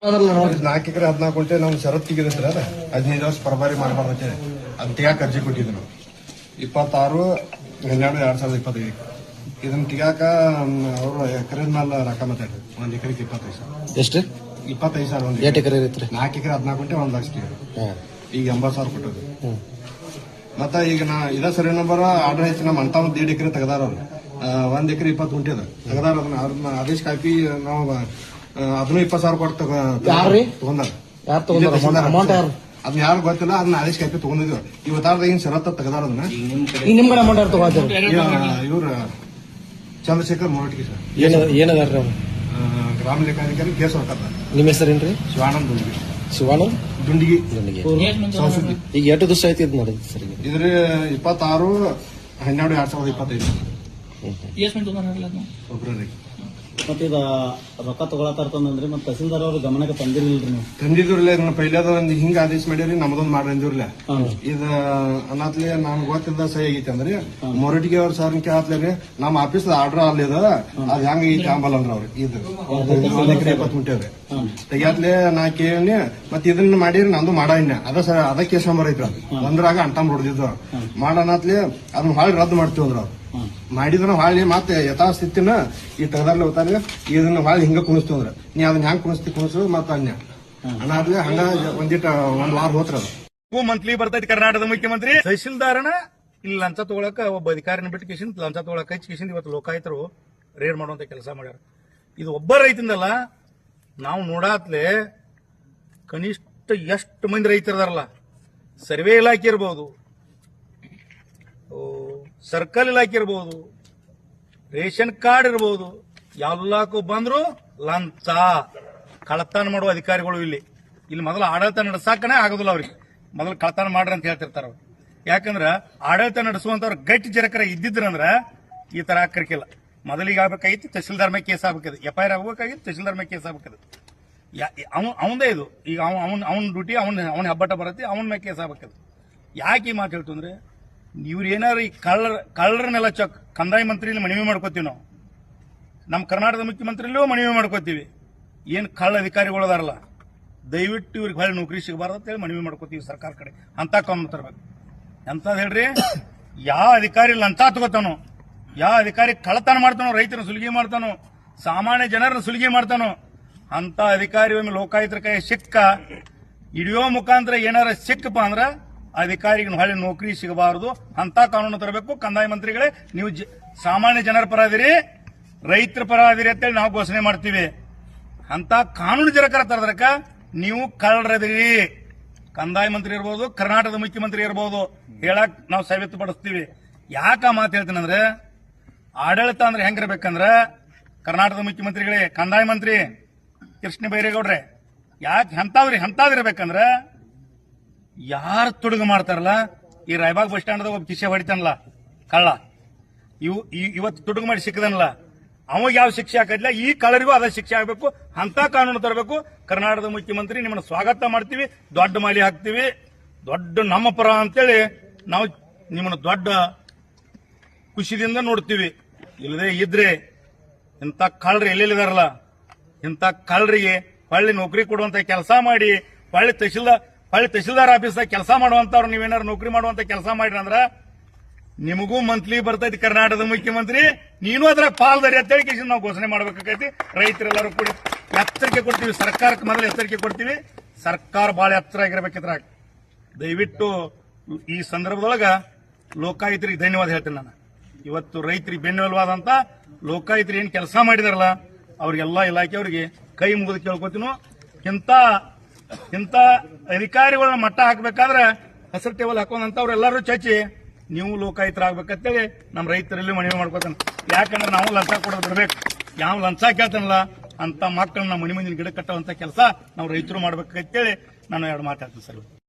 4 ಎಕರೆ 14 ಗುಂಟೆ ನಾವು ಷರತ್ತಿಗಿದ್ರೆ 15 ವರ್ಷ ಪರಬಾರಿ ಮಾಡಬಾರ್ದಂತೆ ಅದ್ ತೆಗಾಕ ಅರ್ಜಿ ಕೊಟ್ಟಿದ್ವಿ ನಾವು 26/12/2025 ಇದನ್ನ ತೆಗಾಕ ಅವರು ಎಕರೆ ಮೇಲೆ ರೊಕ್ಕ ಮಾತಾಡ್ರಿ 1 ಎಕರೆಗೆ 25 ಸಾವಿರ. ಎಷ್ಟು? 25 ಸಾವಿರ. 8 ಎಕರೆ ಇರುತ್ತೆ. 4 ಎಕರೆ 14 ಗುಂಟೆ 1 ಲಕ್ಷ ಈಗ 80 ಸಾವಿರ ಕೊಟ್ಟದ್ದು. ಮತ್ತ ಈಗ ನಾ ಇದ ಸರಿ ನಂಬರ್ ಆರ್ಡರ್ ಐತಿ ನಮ್ಮ ಅಂತ 1.5 ಎಕರೆ ತೆಗದಾರ ಅವ್ರು 1 ಎಕರೆ 20 ಗುಂಟೆ ಅದ ತೆಗದಾರ. ಅದನ್ನ ಆದೇಶ ಹಾಕಿ ನಾವು ಅದನ್ನು 20 ಸಾವಿರ ಕೊಟ್ಟು ತಗೊಂಡಾರ. ಅದನ್ನ ಯಾರು ಗೊತ್ತಿಲ್ಲ, ಅದನ್ನ ಆದೇಶ ಹಾಕಿ ತಗೊಂಡಿದ್ವಿ. ಇವತ್ತಾರ್ದ ಏನ್ ಷರತ್ತ ತೆಗದಾರ ಅದನ್ನ ನಿಮ್ ಕಡೆ ಅಮೌಂಟ್ ಯಾರು ತಗೋತಾರ? ಇವ್ರ ಚಂದ್ರಶೇಖರ್ ಮೊರಟಿಗೆ ಸರ್ ಏನದಾರ ಗ್ರಾಮ ಲೆಕ್ಕಾಧಿಕಾರಿ ಕೇಸ್ ಹೊರಕತ್ತ. ನಿಮ್ಮ ಹೆಸರೇನ್ರಿ? ಶಿವಾನಂದ್ ದುಂಡಿಗಿ. ಶಿವಾನಂದ್ ದುಂಡಿಗಿ. ಈಗ ಎಷ್ಟು ದಿವಸ ಆಯ್ತು ಇದು ನಡೆದ ಸರ್? ಇದ್ರ 26/12/2025 ಫೆಬ್ರವರಿ. ಮತ್ತೆ ಈಗ ರೊಕ್ಕ ತಗೊಳತಾರ್ತಂದ್ರಿ ಮತ್ತೆ ತಹಸೀಲ್ದಾರ್ ಅವ್ರ ಗಮನಕ್ಕೆ ತಂದಿರ್ಲಿಲ್ರಿ ನೀವು? ತಂದಿದ್ರಲ್ಲ. ಪೈಲದ ಒಂದು ಹಿಂಗ ಆದೇಶ ಮಾಡ್ಯಾರಿ, ನಮ್ದೊಂದು ಮಾಡ್ರಿ ಅಂದಿರ್ಲ. ಇದ ಅನ್ನತ್ಲೆ ನನ್ ಗೊತ್ತಿದ್ದ ಸಹಿ ಆಗೈತಿ ಅಂದ್ರಿ. ಮೊರಟಿಗೆ ಅವ್ರ ಸರ್ ಕೇಳತ್ಲೇರಿ ನಮ್ಮ ಆಫೀಸ್ ಆರ್ಡರ್ ಅಲ್ಲಿದ ಅದ್ ಹೆಂಗ ಐತಿ ಅಂಬಲ್ ಅಂದ್ರ ಅವ್ರಿ. ಇದು 1 ಎಕರೆ 20 ಗುಂಟೆ ಅವ್ರಿ ತೆಗ್ಯಾತ್ಲೆ ನಾ ಕೇಳಿ ಮತ್ ಇದನ್ನ ಮಾಡಿರಿ ನಂದು ಮಾಡಾಯಿನ ಅದ ಕೇಸ್ ನಂಬರ್ ಐತ್ರಿ. ಒಂದ್ರಾಗ ಅಂಟಮ್ ಹೊಡೆದಿದ್ದು ಮಾಡನತ್ಲೆ ಅದನ್ನ ಹೊಳ್ಳಿ ರದ್ದು ಮಾಡ್ತೀವಿ ಅಂದ್ರ ಅವ್ರು. ಮಾಡಿದ್ರ ಹೊಳ್ಳಿ ಮತ್ತೆ ಯಥಾಸ್ಥಿತಿನ ಈ ತೆಗದಾರ್ಲಿ ಹೋಗ್ತಾನೆ ಇದನ್ನ ಹೊಳ್ಳಿ ಹಿಂಗ ಕುಣಿಸ್ತೀವಂದ್ರ ನೀ ಅದನ್ನ ಹೆಂಗ್ ಕುಣಿಸು ಮತ್ತ ಅನ್ಯ ಅನ್ನಾದ್ಲೆ ಹಂಗ ಒಂದ್ ವಾರ ಹೋತ್ರ ಅದು. ಮಂತ್ಲಿ ಬರ್ತೈತಿ ಕರ್ನಾಟಕದ ಮುಖ್ಯಮಂತ್ರಿ ತಹಶೀಲ್ದಾರನ ಇಲ್ಲಿ ಲಂಚ ತಗೊಳಕ ಒಬ್ಬ ಅಧಿಕಾರಿನ ಬಿಟ್ಟು ಕಿಶನ್ ಲಂಚ ತಗೊಳಕ ಕಿಶನ್ ಇವತ್ತು ಲೋಕಾಯುತರು ರೇಡ್ ಮಾಡುವಂತ ಕೆಲಸ ಮಾಡ್ಯಾರ. ಇದು ಒಬ್ಬ ರೈತಂದಲ್ಲ, ನಾವು ನೋಡಾತ್ಲೆ ಕನಿಷ್ಠ ಎಷ್ಟು ಮಂದಿ ರೈತರದಾರಲ್ಲ. ಸರ್ವೆ ಇಲಾಖೆ ಇರ್ಬೋದು, ಸರ್ಕಲ್ ಇಲಾಖೆ ಇರ್ಬೋದು, ರೇಷನ್ ಕಾರ್ಡ್ ಇರ್ಬೋದು, ಎಲ್ಲಕ್ಕೂ ಬಂದ್ರು ಲಂಚ ಕಳತನ ಮಾಡುವ ಅಧಿಕಾರಿಗಳು ಇಲ್ಲಿ ಮೊದಲು ಆಡಳಿತ ನಡೆಸಾಕನೇ ಆಗೋದಿಲ್ಲ ಅವ್ರಿಗೆ. ಮೊದಲು ಕಳತನ ಮಾಡ್ರಿ ಅಂತ ಹೇಳ್ತಿರ್ತಾರ ಅವ್ರು. ಯಾಕಂದ್ರ ಆಡಳಿತ ನಡೆಸುವಂತವ್ರು ಗಟ್ಟಿ ಜರಕರ ಇದ್ದಿದ್ರಂದ್ರ ಈ ತರ ಆಕರಿಕಿಲ್ಲ. ಮೊದಲಿಗೆ ಆಗ್ಬೇಕಾಗಿತ್ತು ತಹಸೀಲ್ದಾರ್ ಮೇಲೆ ಕೇಸ್ ಆಗ್ಬೇಕದು, FIR ಆಗ್ಬೇಕಾಗಿತ್ತು, ತಹಸೀಲ್ದಾರ್ ಮೇಲೆ ಕೇಸ್ ಆಗ್ಬೇಕದು. ಅವಂದೇ ಇದು. ಈಗ ಅವನ ಡ್ಯೂಟಿ ಅವನ ಹಬ್ಬಟ ಬರುತ್ತೆ, ಅವನ ಮೇಲೆ ಕೇಸ್ ಆಗ್ಬೇಕದು. ಯಾಕೆ ಈ ಮಾತು ಹೇಳ್ತು ಅಂದ್ರೆ ಇವ್ರು ಏನಾರು ಈ ಕಳ್ಳರನ್ನೆಲ್ಲ ಕಂದಾಯ ಮಂತ್ರಿಲಿ ಮನವಿ ಮಾಡ್ಕೋತೀವಿ ನಾವು, ನಮ್ಮ ಕರ್ನಾಟಕದ ಮುಖ್ಯಮಂತ್ರಿಲೂ ಮನವಿ ಮಾಡ್ಕೋತೀವಿ. ಏನ್ ಕಳ್ಳ ಅಧಿಕಾರಿಗಳು ಅದಾರಲ್ಲ ದಯವಿಟ್ಟು ಇವ್ರಿಗೆ ಹೊಳ್ಳಿ ನೌಕರಿ ಸಿಗಬಾರ್ದು ಅಂತೇಳಿ ಮನವಿ ಮಾಡ್ಕೋತೀವಿ ಸರ್ಕಾರ ಕಡೆ. ಅಂತ ಕಾನೂನು ತರಬೇಕು. ಎಂತದ್ ಹೇಳ್ರಿ, ಯಾವ ಅಧಿಕಾರಿ ಲಂಚ ತಗೋತಾನೋ, ಯಾವ ಅಧಿಕಾರಿ ಕಳ್ಳತನ ಮಾಡ್ತಾನೋ, ರೈತರನ್ನ ಸುಲಿಗೆ ಮಾಡ್ತಾನೋ, ಸಾಮಾನ್ಯ ಜನರನ್ನ ಸುಲಿಗೆ ಮಾಡ್ತಾನೋ ಅಂತ ಅಧಿಕಾರಿ ಒಮ್ಮೆ ಲೋಕಾಯುಕ್ತರ ಕೈ ಸಿಕ್ಕ ಹಿಡಿಯೋ ಮುಖಾಂತರ ಏನಾರ ಸಿಕ್ಕಪ್ಪ ಅಂದ್ರ ಅಧಿಕಾರಿಗೆ ಹೊಳ್ಳಿ ನೌಕರಿ ಸಿಗಬಾರದು. ಅಂತ ಕಾನೂನು ತರಬೇಕು. ಕಂದಾಯ ಮಂತ್ರಿಗಳೇ, ನೀವು ಸಾಮಾನ್ಯ ಜನರ ಪರ ಅದಿರಿ, ರೈತರ ಪರ ಅದಿರಿ ಅಂತೇಳಿ ನಾವು ಘೋಷಣೆ ಮಾಡ್ತೀವಿ. ಅಂತ ಕಾನೂನು ಜರಕರ ತರದಕ್ಕ ನೀವು ಕಳ್ಳರದಿರಿ. ಕಂದಾಯ ಮಂತ್ರಿ ಇರ್ಬೋದು, ಕರ್ನಾಟಕದ ಮುಖ್ಯಮಂತ್ರಿ ಇರ್ಬೋದು, ಹೇಳಕ್ ನಾವು ಸಾಬೀತುಪಡಿಸ್ತೀವಿ. ಯಾಕ ಮಾತು ಹೇಳ್ತೀನಿ ಅಂದ್ರೆ, ಆಡಳಿತ ಅಂದ್ರೆ ಹೆಂಗಿರ್ಬೇಕಂದ್ರ ಕರ್ನಾಟಕದ ಮುಖ್ಯಮಂತ್ರಿಗಳೇ, ಕಂದಾಯ ಮಂತ್ರಿ ಕೃಷ್ಣ ಬೈರೇಗೌಡ್ರೆ, ಯಾಕೆ ಎಂತಾದಿರ್ಬೇಕಂದ್ರ ಯಾರು ತುಡುಗು ಮಾಡ್ತಾರಲ್ಲ, ಈ ರಾಯಬಾಗ್ ಬಸ್ ಸ್ಟ್ಯಾಂಡ್ ಒಬ್ಬ ಕಿಶೆ ಹೊಡಿತಾನಲ್ಲ ಕಳ್ಳ, ಇವತ್ತು ತುಡುಗು ಮಾಡಿ ಸಿಕ್ಕದನಲ್ಲ ಅವಾಗ ಯಾವ ಶಿಕ್ಷೆ ಹಾಕಿಲ್ಲ, ಈ ಕಳ್ಳರಿಗೂ ಅದ ಶಿಕ್ಷೆ ಆಗಬೇಕು. ಅಂತ ಕಾನೂನು ತರಬೇಕು. ಕರ್ನಾಟಕದ ಮುಖ್ಯಮಂತ್ರಿ ನಿಮ್ಮನ್ನ ಸ್ವಾಗತ ಮಾಡ್ತೀವಿ, ದೊಡ್ಡ ಮಾಲಿ ಹಾಕ್ತಿವಿ, ದೊಡ್ಡ ನಮ್ಮ ಪರ ಅಂತೇಳಿ ನಾವು ನಿಮ್ಮನ್ನ ದೊಡ್ಡ ಖುಷಿದಿಂದ ನೋಡ್ತೀವಿ. ಇಲ್ಲದೆ ಇದ್ರೆ ಇಂಥ ಕಳ್ಳರು ಎಲ್ಲೆಲ್ಲಿದಾರಲ್ಲ, ಇಂಥ ಕಳ್ಳರಿಗೆ ಹೊಳ್ಳಿ ನೌಕರಿ ಕೊಡುವಂತ ಕೆಲಸ ಮಾಡಿ ಹೊಳ್ಳಿ ತಹಶೀಲ್ದಾರ್ ಆಫೀಸ್ದಾಗ ಕೆಲಸ ಮಾಡುವಂತವ್ರು ನೀವೇನಾರು ನೌಕರಿ ಮಾಡುವಂತ ಕೆಲಸ ಮಾಡಿರ ಅಂದ್ರ ನಿಮಗೂ ಮಂತ್ಲಿ ಬರ್ತೈತಿ ಕರ್ನಾಟಕದ ಮುಖ್ಯಮಂತ್ರಿ, ನೀನು ಅದ್ರ ಪಾಲ್ದಾರಿ ಅಂತೇಳಿ ನಾವು ಘೋಷಣೆ ಮಾಡ್ಬೇಕಾಗೈತಿ. ರೈತರೆಲ್ಲರೂ ಕೂಡಿ ಎಚ್ಚರಿಕೆ ಕೊಡ್ತೀವಿ. ಸರ್ಕಾರಕ್ಕೆ ಮೊದಲು ಎಚ್ಚರಿಕೆ ಕೊಡ್ತೀವಿ. ಸರ್ಕಾರ ಬಹಳ ಎಚ್ಚರ ಆಗಿರ್ಬೇಕಿದ್ರ. ದಯವಿಟ್ಟು ಈ ಸಂದರ್ಭದೊಳಗ ಲೋಕಾಯುತರಿಗೆ ಧನ್ಯವಾದ ಹೇಳ್ತೀನಿ ನಾನು. ಇವತ್ತು ರೈತರಿಗೆ ಬೆನ್ನೆಲುವಾದಂತ ಲೋಕಾಯುತರು ಏನ್ ಕೆಲಸ ಮಾಡಿದಾರಲ್ಲ ಅವ್ರಿಗೆಲ್ಲ ಇಲಾಖೆಯವರಿಗೆ ಕೈ ಮುಗಿದು ಕೇಳ್ಕೊತೀನೋ. ಇಂಥ ಅಧಿಕಾರಿಗಳನ್ನ ಮಟ್ಟ ಹಾಕಬೇಕಾದ್ರೆ ಹಸಿರು ಟೇಬಲ್ ಹಾಕೊಂಡಂತವ್ರೆಲ್ಲರೂ ಚರ್ಚೆ ನೀವು ಲೋಕಾಯುತರಾಗಬೇಕಂತೇಳಿ ನಮ್ಮ ರೈತರಲ್ಲಿ ಮನವಿ ಮಾಡ್ಕೋತಾನೆ. ಯಾಕಂದ್ರೆ ನಾವು ಲಂಚ ಕೊಡೋದು ಬಿಡ್ಬೇಕು. ಯಾವ ಲಂಚ ಕೇಳ್ತಾನಲ್ಲ ಅಂತ ಮಕ್ಕಳನ್ನ ಮನಿ ಮಂದಿನ ಗಿಡ ಕಟ್ಟುವಂತ ಕೆಲಸ ನಾವು ರೈತರು ಮಾಡ್ಬೇಕಂತೇಳಿ ನಾನು 2 ಮಾತಾಡ್ತೀನಿ ಸರ್.